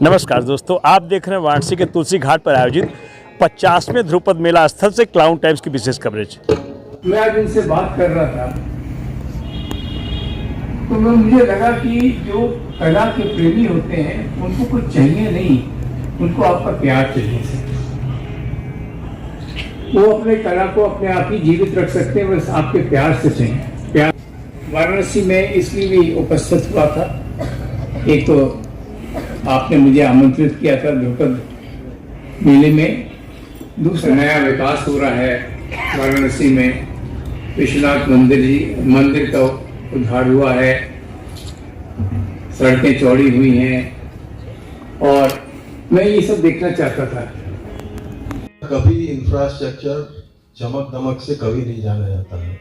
नमस्कार दोस्तों, आप देख रहे हैं वाराणसी के तुलसी घाट पर आयोजित 50वें ध्रुपद मेला स्थल से क्लाउन टाइम्स की विशेष कवरेज। मैं आज इनसे बात कर रहा था तो मुझे लगा कि जो कला के प्रेमी होते हैं उनको कुछ चाहिए नहीं, उनको आपका प्यार चाहिए। वो अपने कला को अपने आप ही जीवित रख सकते हैं, बस आपके प्यार से चाहिए। प्यार वाराणसी में इसलिए भी उपस्थित हुआ था, एक तो आपने मुझे आमंत्रित किया था ध्रुपद मेले में, दूसरा नया विकास हो रहा है वाराणसी में। विश्वनाथ मंदिर का उद्धार हुआ है, सड़कें चौड़ी हुई हैं और मैं ये सब देखना चाहता था। कभी इंफ्रास्ट्रक्चर चमक दमक से कभी नहीं जाना जाता है।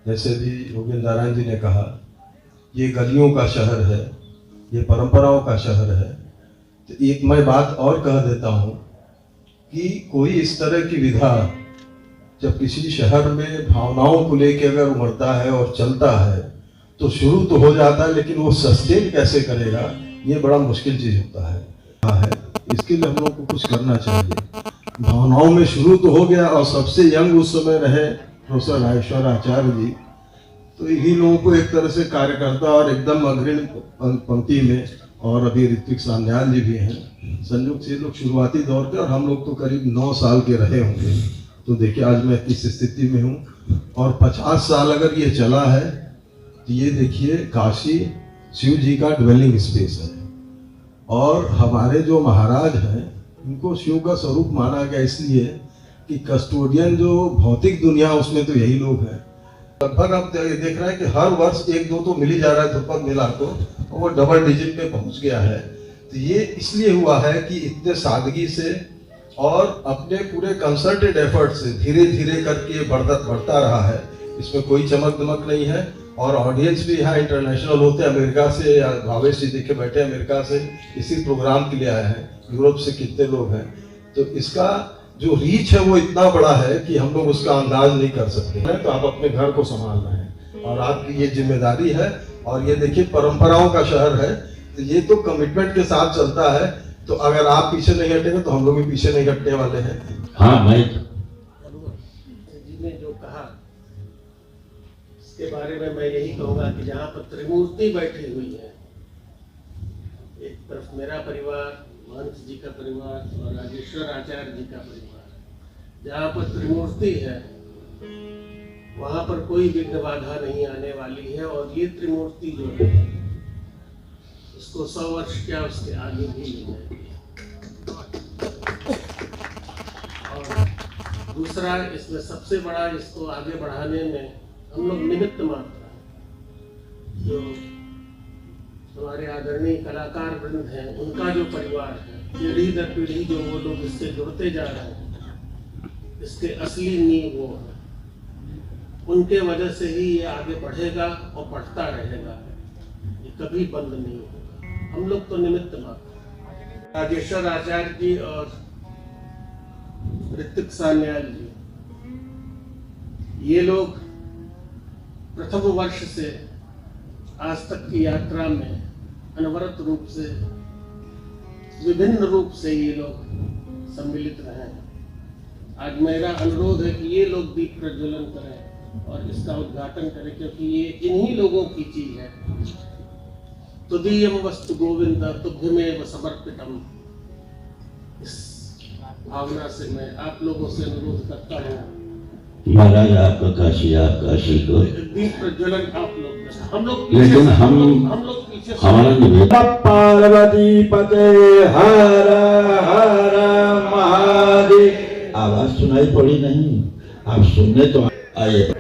जैसे भी योगेंद्र नारायण जी ने कहा, ये गलियों का शहर है, ये परंपराओं का शहर है। तो एक मैं बात और कह देता हूँ कि कोई इस तरह की विधा जब किसी शहर में भावनाओं को लेकर अगर उमड़ता है और चलता है तो शुरू तो हो जाता है, लेकिन वो सस्टेन कैसे करेगा ये बड़ा मुश्किल चीज होता है। इसके लिए हम लोग को कुछ करना चाहिए। भावनाओं में शुरू तो हो गया और सबसे यंग उस समय रहे प्रोफेसर राजेश्वर आचार्य जी, तो इन्हीं लोगों को एक तरह से कार्यकर्ता और एकदम अग्रणी पंक्ति में, और अभी ऋत्विक सान्याल जी भी हैं, संयुक्त से लोग शुरुआती दौर के, और हम लोग तो करीब 9 साल के रहे होंगे। तो देखिए आज मैं किस स्थिति में हूँ, और 50 साल अगर ये चला है तो ये देखिए काशी शिव जी का ड्वेलिंग स्पेस है, और हमारे जो महाराज हैं इनको शिव का स्वरूप माना गया इसलिए कि कस्टोडियन जो भौतिक दुनिया उसमें तो यही लोग हैं। लगभग आप देख रहे हैं कि हर वर्ष 1-2 तो मिल ही जा रहा है ध्रुपद मेला को, और वो डबल डिजिट पे पहुंच गया है। तो ये इसलिए हुआ है कि इतने सादगी से और अपने पूरे कंसर्टेड एफर्ट से धीरे धीरे करके बढ़ता रहा है। इसमें कोई चमक दमक नहीं है, और ऑडियंस भी यहाँ इंटरनेशनल होते हैं। अमेरिका से भावेश जी देखे बैठे अमेरिका से इसी प्रोग्राम के लिए आए हैं, यूरोप से कितने लोग हैं। तो इसका जो रीच है वो इतना बड़ा है कि हम लोग उसका अंदाज नहीं कर सकते हैं। तो आप अपने घर को संभाल रहे हैं और आपकी ये जिम्मेदारी है। और ये देखिए परंपराओं का शहर है, तो ये तो कमिटमेंट के साथ चलता है। तो अगर आप पीछे नहीं हटेंगे तो हम लोग भी पीछे नहीं हटने वाले हैं। हाँ, मैं जी ने जो कहा इसके बारे में मैं यही कहूँगा कि जहाँ पर त्रिमूर्ति बैठी हुई है, एक तरफ मेरा परिवार, महंत जी का परिवार और राजेश्वर आचार्य जी का परिवार, जहाँ पर त्रिमूर्ति है वहाँ पर कोई विघ्न बाधा नहीं आने वाली है। और ये त्रिमूर्ति जो है इसको 100 वर्ष क्या उसके आगे भी ले जाएगी। और दूसरा, इसमें सबसे बड़ा इसको आगे बढ़ाने में हम लोग निमित्त मात्र हैं। जो हमारे आदरणीय कलाकार वृंद हैं, उनका जो परिवार है, पीढ़ी दर पीढ़ी जो वो लोग इससे जुड़ते जा रहे हैं, इसके असली नींव वो है। उनके वजह से ही ये आगे बढ़ेगा और बढ़ता रहेगा, ये कभी बंद नहीं होगा। हम लोग तो निमित्त मात्र। राजेश्वर आचार्य जी और ऋत्विक सान्याल जी, ये लोग प्रथम वर्ष से आज तक की यात्रा में अनवरत रूप से, विभिन्न रूप से ये लोग सम्मिलित रहे हैं। आज मेरा अनुरोध है कि ये लोग दीप प्रज्वलन करें और इसका उद्घाटन करें, क्योंकि ये इन्हीं लोगों की चीज है। तुदीयम वस्तु गोविंद तुभ्यमेव समर्पितम। इस भावना से मैं आप लोगों से अनुरोध करता हूँ, महाराज आपका काशी, आपका आशीर्वाद। दीप प्रज्वलन आप लोग, हम लोग लेकिन हम लोग पीछे हमारा निवेदन, पार्वती पते हर हर महादेव। आवाज सुनाई पड़ी नहीं, आप सुनने तो आए।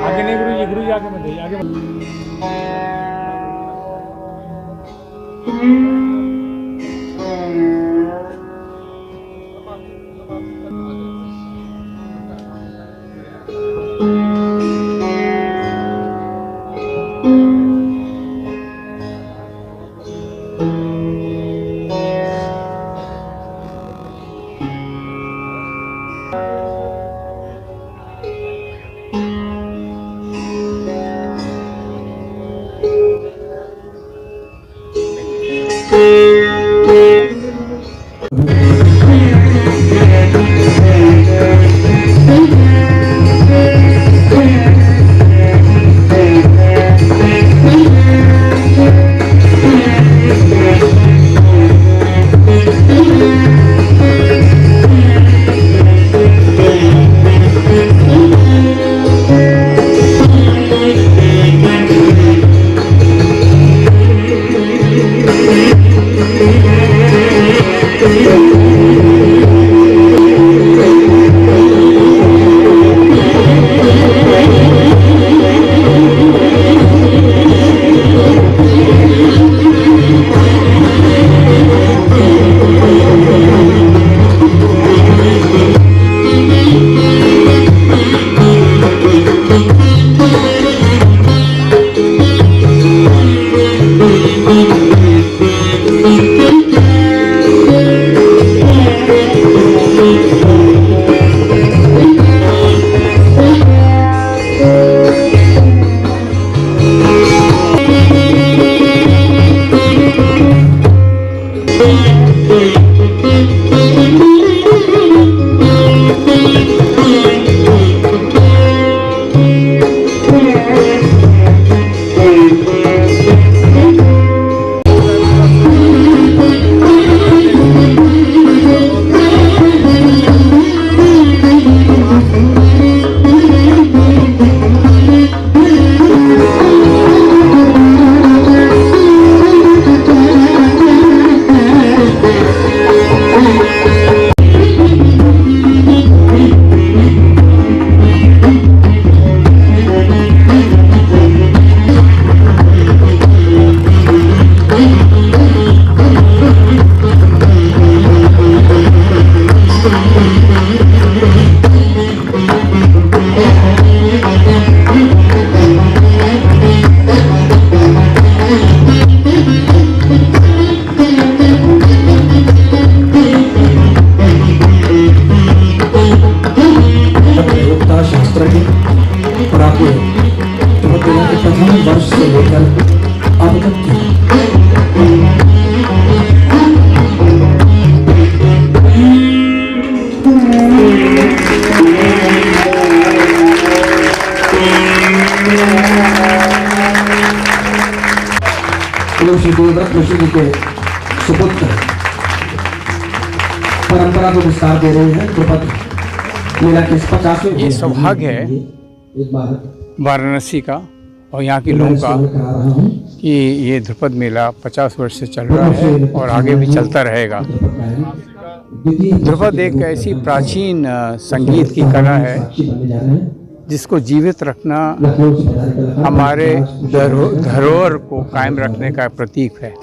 आगे नहीं गुरु जी आगे मत आगे मत। श्री देवव्रत ऋषि जी के सुपुत्र परंपरा को विस्तार दे रहे हैं द्रुपद मेला के 50वें। ये सौभाग्य है वाराणसी का और यहाँ के लोगों का कि ये ध्रुपद मेला 50 वर्ष से चल रहा है और आगे भी चलता रहेगा। ध्रुपद एक ऐसी प्राचीन संगीत की कला है जिसको जीवित रखना हमारे धरोहर को कायम रखने का प्रतीक है।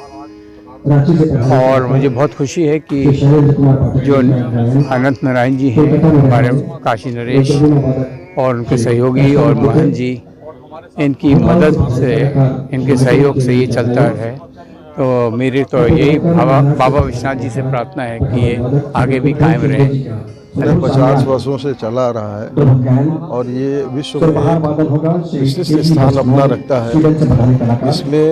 और मुझे बहुत खुशी है कि जो अनंत नारायण जी हैं, हमारे काशी नरेश और उनके सहयोगी और मोहन जी, इनकी मदद से, इनके सहयोग से ये चलता है। तो मेरी तो यही बाबा विश्वनाथ जी से प्रार्थना है कि ये आगे भी कायम रहे। 50 वर्षों से चला रहा है और ये विश्व में विशिष्ट स्थान अपना रखता है। इसमें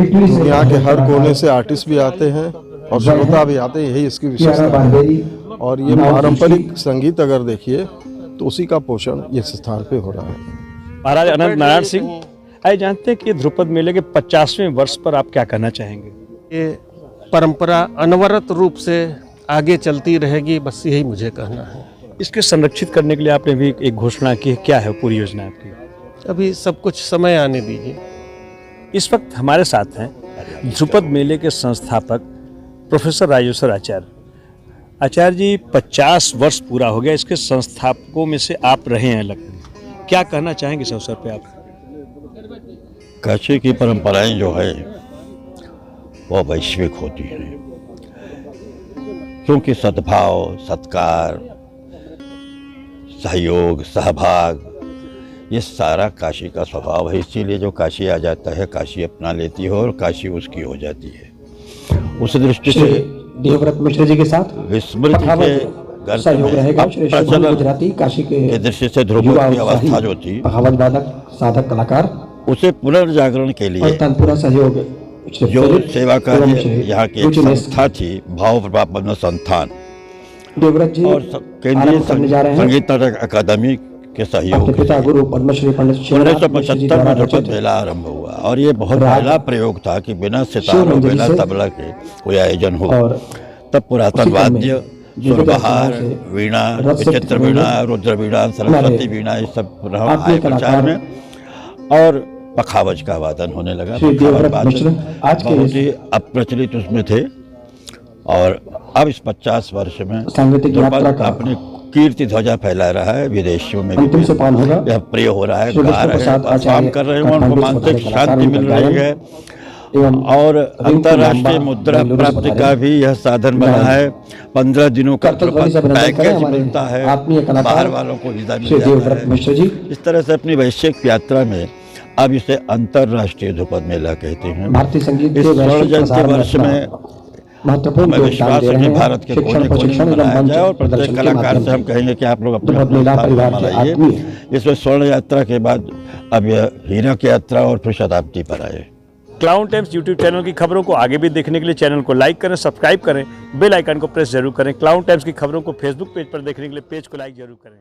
दुनिया के हर कोने से आर्टिस्ट भी आते हैं और श्रोता भी आते हैं, यही इसकी विशेषता है। और ये पारंपरिक संगीत अगर देखिए तो उसी का पोषण इस स्थान पे हो रहा है। महाराज अनंत नारायण सिंह, आइए जानते हैं कि ध्रुपद मेले के 50वें वर्ष पर आप क्या कहना चाहेंगे? ये परंपरा अनवरत रूप से आगे चलती रहेगी, बस यही मुझे कहना है। इसके संरक्षित करने के लिए आपने भी एक घोषणा की है, क्या है पूरी योजना आपकी? अभी सब कुछ समय आने दीजिए। इस वक्त हमारे साथ हैं ध्रुपद मेले के संस्थापक प्रोफेसर राजेश्वर आचार्य। आचार्य जी, 50 वर्ष पूरा हो गया, इसके संस्थापकों में से आप रहे हैं लगभग, क्या कहना चाहेंगे इस अवसर पे आप? काशी की परंपराएं जो है वो वैश्विक होती हैं, क्योंकि सद्भाव, सत्कार, सहयोग, सहभाग, ये सारा काशी का स्वभाव है। इसीलिए जो काशी आ जाता है काशी अपना लेती है और काशी उसकी हो जाती है। उस दृष्टि से देवव्रत मिश्र जी के साथ विस्मृति के सहयोग रहेगा। श्री शुभम गुजराती काशी के दृष्टि से ध्रुपद की अवस्था जो थी, बहावत वादक साधक कलाकार, उसे पुनर्जागरण के लिए पूरा सहयोग जो सेवा कार्य यहाँ की एक संस्था थी, भाव प्रपापन संस्थान देवव्रत जी और केंद्रीय संगीत नाटक अकादमी के सहयोग पिता गुरु पद्मश्री पंडित 1975 में ध्रुपद मेला आरंभ हुआ और ये बहुत पहला प्रयोग था कि बिना सितारों, बिना तबला के कोई आयोजन हो। तब पुरातन वाद्य, सुरबहार, वीणा, विचित्र वीणा, रुद्र वीणा, सरस्वती वीणा, ये सब आए प्रचार में और पखावज का वादन होने लगा। बहुत ही अप्रचलित उसमें थे और अब इस 50 वर्ष में ध्रुपद अपनी कीर्ति ध्वजा फैला रहा है, विदेशों में भी यह प्रिय हो रहा है, गा रहे हैं, काम कर रहे हैं, उनको मानसिक शांति मिल रही है और अंतर्राष्ट्रीय मुद्रा प्राप्ति का भी यह साधन बना है। 15 दिनों का पैकेज मिलता है, बाहर वालों को वीजा मिल जाता है। इस तरह से अपनी वैश्विक यात्रा में अब इसे अंतर्राष्ट्रीय ध्रुपद मेला कहते हैं। इस स्वर्ण जयंती वर्ष में हमें विश्वास है कि भारत के कोने कोने में मनाया जाए और प्रत्येक कलाकार से हम कहेंगे कि आप लोग अपने मनाइए। इसमें स्वर्ण यात्रा के बाद अब यह हीरक यात्रा और फिर शताब्दी पर आए। क्लाउन टाइम्स यूट्यूब चैनल की खबरों को आगे भी देखने के लिए चैनल को लाइक करें, सब्सक्राइब करें, बेल आइकन को प्रेस जरूर करें। क्लाउन टाइम्स की खबरों को फेसबुक पेज पर देखने के लिए पेज को लाइक जरूर करें।